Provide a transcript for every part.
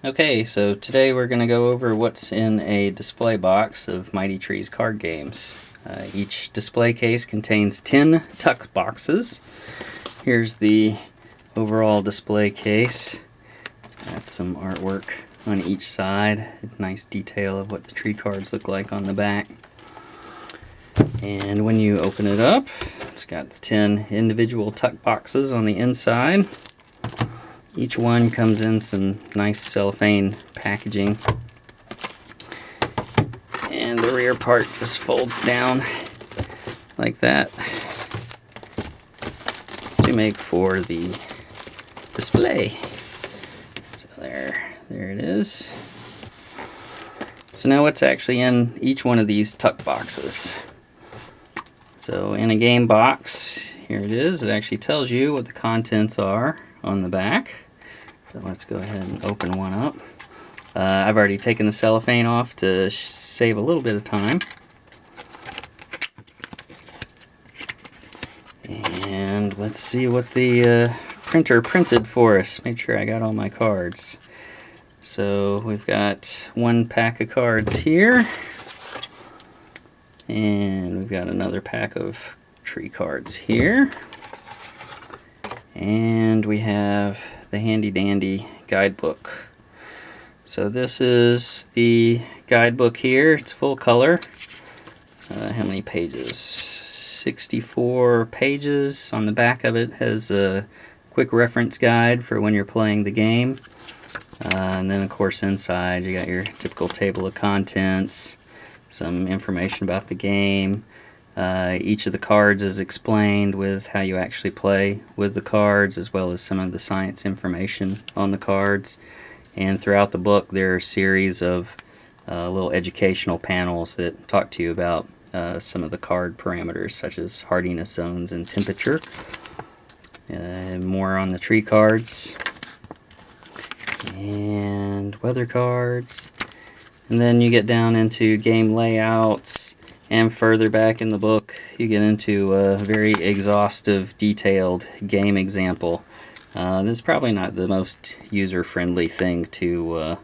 Okay, so today we're going to go over what's in a display box of Mighty Trees card games. Each display case contains 10 tuck boxes. Here's the overall display case. Got some artwork on each side, a nice detail of what the tree cards look like on the back. And when you open it up, it's got the 10 individual tuck boxes on the inside. Each one comes in some nice cellophane packaging. And the rear part just folds down like that to make for the display. So there it is. So now what's actually in each one of these tuck boxes? So in a game box, here it is. It actually tells you what the contents are on the back. So let's go ahead and open one up. I've already taken the cellophane off to save a little bit of time. And let's see what the printer printed for us. Make sure I got all my cards. So we've got one pack of cards here. And we've got another pack of tree cards here. And we have the handy dandy guidebook. So this is the guidebook here. It's full color. How many pages? 64 pages. On the back of it has a quick reference guide for when you're playing the game. And then of course inside you got your typical table of contents, some information about the game. Each of the cards is explained with how you actually play with the cards, as well as some of the science information on the cards. And throughout the book there are a series of little educational panels that talk to you about some of the card parameters, such as hardiness zones and temperature. More on the tree cards and weather cards. And then you get down into game layouts, and further back in the book you get into a very exhaustive, detailed game example. This is probably not the most user-friendly thing to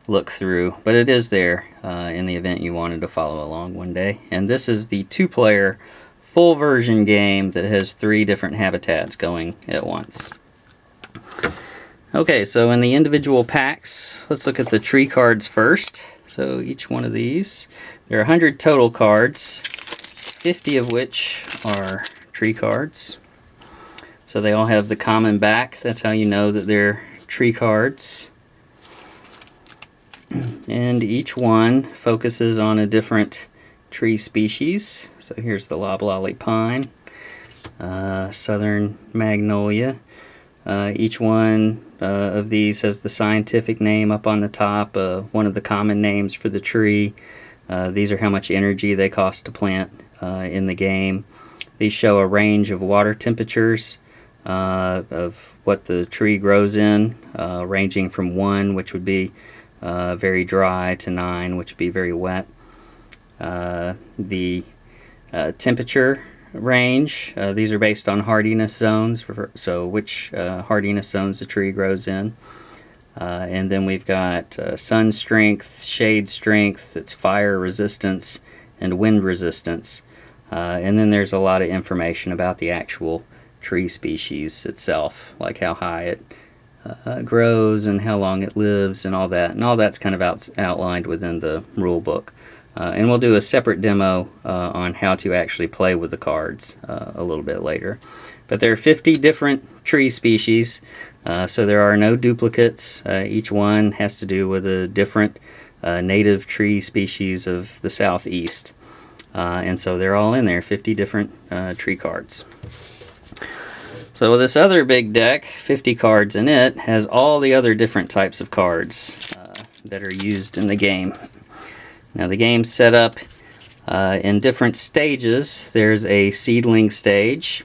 look through, but it is there in the event you wanted to follow along one day. And this is the 2-player full version game that has 3 different habitats going at once. Okay, so in the individual packs, let's look at the tree cards first. So each one of these, there are 100 total cards, 50 of which are tree cards. So they all have the common back. That's how you know that they're tree cards. And each one focuses on a different tree species. So here's the loblolly pine, southern magnolia. Each one of these has the scientific name up on the top, one of the common names for the tree. These are how much energy they cost to plant in the game. These show a range of water temperatures of what the tree grows in, ranging from 1, which would be very dry, to 9, which would be very wet. The temperature range, these are based on hardiness zones, so which hardiness zones the tree grows in. And then we've got sun strength, shade strength, its fire resistance, and wind resistance. And then there's a lot of information about the actual tree species itself, like how high it grows and how long it lives and all that. And all that's kind of outlined within the rule book. And we'll do a separate demo on how to actually play with the cards a little bit later. But there are 50 different tree species, so there are no duplicates. Each one has to do with a different native tree species of the southeast. And so they're all in there, 50 different tree cards. So this other big deck, 50 cards in it, has all the other different types of cards that are used in the game. Now the game's set up in different stages. There's a seedling stage,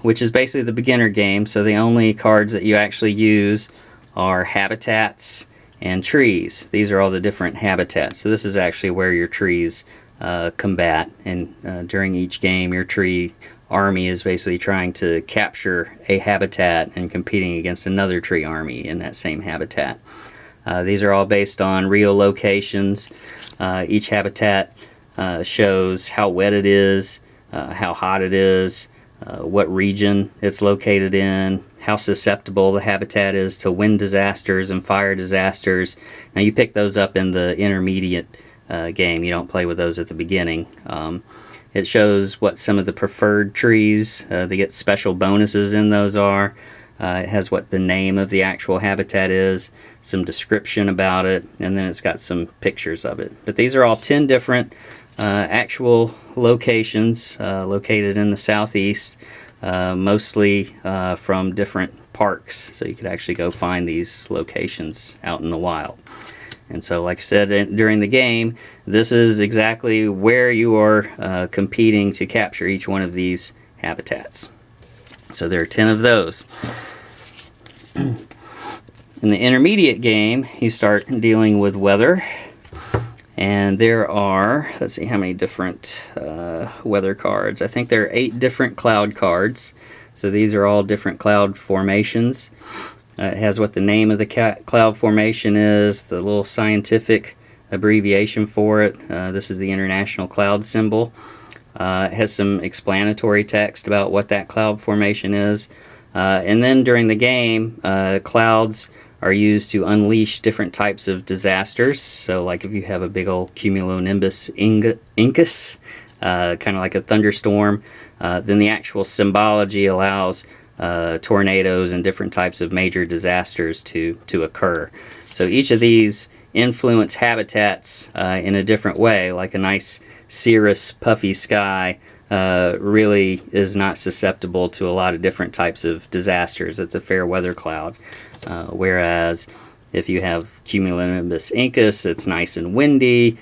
which is basically the beginner game, so the only cards that you actually use are habitats and trees. These are all the different habitats. So this is actually where your trees combat, and during each game your tree army is basically trying to capture a habitat and competing against another tree army in that same habitat. These are all based on real locations. Each habitat shows how wet it is, how hot it is, what region it's located in, how susceptible the habitat is to wind disasters and fire disasters. Now you pick those up in the intermediate game. You don't play with those at the beginning. It shows what some of the preferred trees, they get special bonuses in those are. It has what the name of the actual habitat is, some description about it, and then it's got some pictures of it. But these are all 10 different actual locations located in the southeast, mostly from different parks. So you could actually go find these locations out in the wild. And so, like I said, during the game, this is exactly where you are competing to capture each one of these habitats. So there are 10 of those. In the intermediate game, you start dealing with weather. And there are, let's see how many different weather cards. I think there are 8 different cloud cards. So these are all different cloud formations. It has what the name of the cloud formation is, the little scientific abbreviation for it. This is the International Cloud Symbol. It has some explanatory text about what that cloud formation is. And then during the game, clouds are used to unleash different types of disasters. So like if you have a big old cumulonimbus incus, kind of like a thunderstorm, then the actual symbology allows tornadoes and different types of major disasters to occur. So each of these influence habitats in a different way. Like a nice cirrus puffy sky really is not susceptible to a lot of different types of disasters. It's a fair weather cloud. Whereas if you have cumulonimbus incus, it's nice and windy,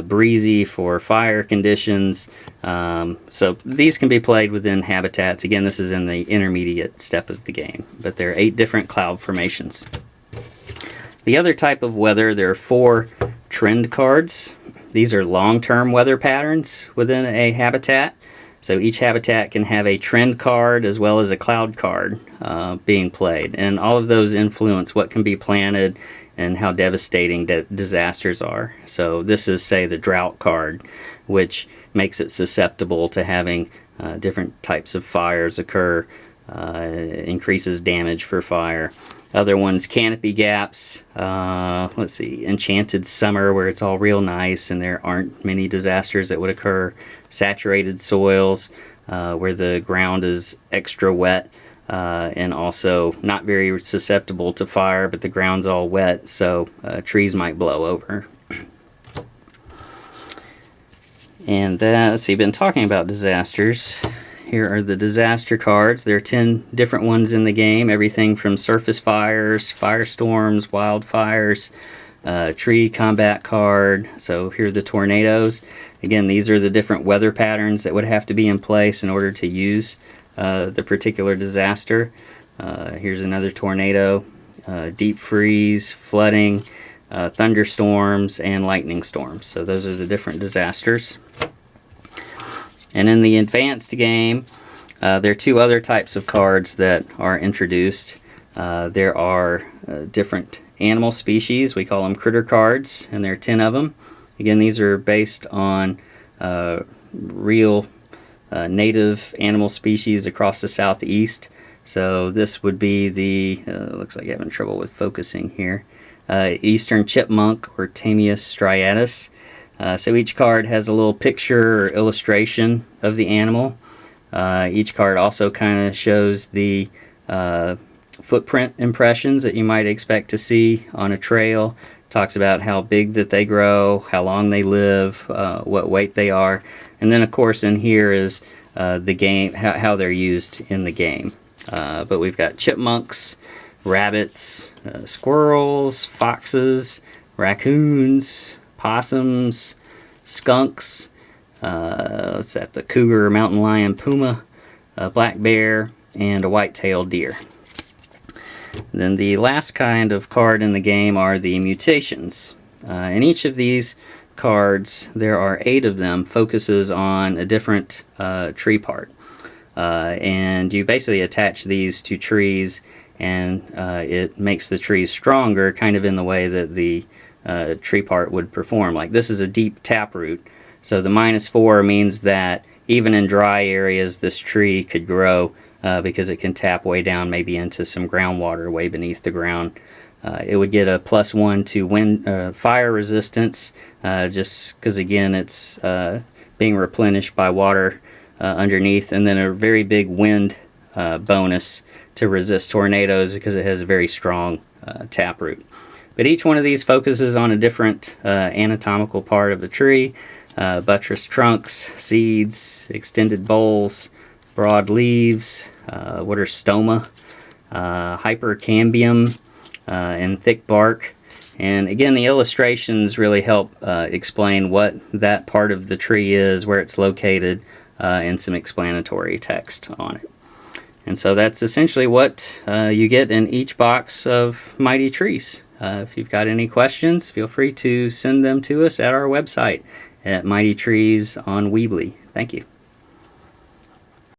breezy for fire conditions. So these can be played within habitats. Again, this is in the intermediate step of the game, but there are 8 different cloud formations. The other type of weather, there are 4 trend cards. These are long-term weather patterns within a habitat. So each habitat can have a trend card as well as a cloud card being played. And all of those influence what can be planted and how devastating disasters are. So this is, say, the drought card, which makes it susceptible to having different types of fires occur, increases damage for fire. Other ones, canopy gaps, let's see, enchanted summer, where it's all real nice and there aren't many disasters that would occur. Saturated soils, where the ground is extra wet and also not very susceptible to fire, but the ground's all wet, so trees might blow over. And let's see, been talking about disasters. Here are the disaster cards. There are 10 different ones in the game. Everything from surface fires, firestorms, wildfires, tree combat card. So here are the tornadoes. Again, these are the different weather patterns that would have to be in place in order to use the particular disaster. Here's another tornado, deep freeze, flooding, thunderstorms, and lightning storms. So those are the different disasters. And in the advanced game, there are 2 other types of cards that are introduced. There are different animal species. We call them critter cards, and there are 10 of them. Again, these are based on real native animal species across the southeast. So this would be the, looks like I'm having trouble with focusing here, eastern chipmunk, or Tamias striatus. So each card has a little picture or illustration of the animal. Each card also kind of shows the footprint impressions that you might expect to see on a trail. Talks about how big that they grow, how long they live, what weight they are. And then of course in here is the game, how they're used in the game. But we've got chipmunks, rabbits, squirrels, foxes, raccoons, possums, skunks, what's that, the cougar, mountain lion, puma, a black bear, and a white-tailed deer. And then the last kind of card in the game are the mutations. In each of these cards, there are 8 of them, focuses on a different tree part. and you basically attach these to trees, and it makes the trees stronger, kind of in the way that the tree part would perform. Like this is a deep taproot, so the -4 means that even in dry areas this tree could grow because it can tap way down, maybe into some groundwater way beneath the ground. It would get a +1 to wind, fire resistance, just because again it's being replenished by water underneath, and then a very big wind bonus to resist tornadoes because it has a very strong taproot. But each one of these focuses on a different anatomical part of the tree: buttress trunks, seeds, extended boles, broad leaves, what are stoma, hypercambium, and thick bark. And again, the illustrations really help explain what that part of the tree is, where it's located, and some explanatory text on it. And so that's essentially what you get in each box of Mighty Trees. If you've got any questions, feel free to send them to us at our website at Mighty Trees on Weebly. Thank you.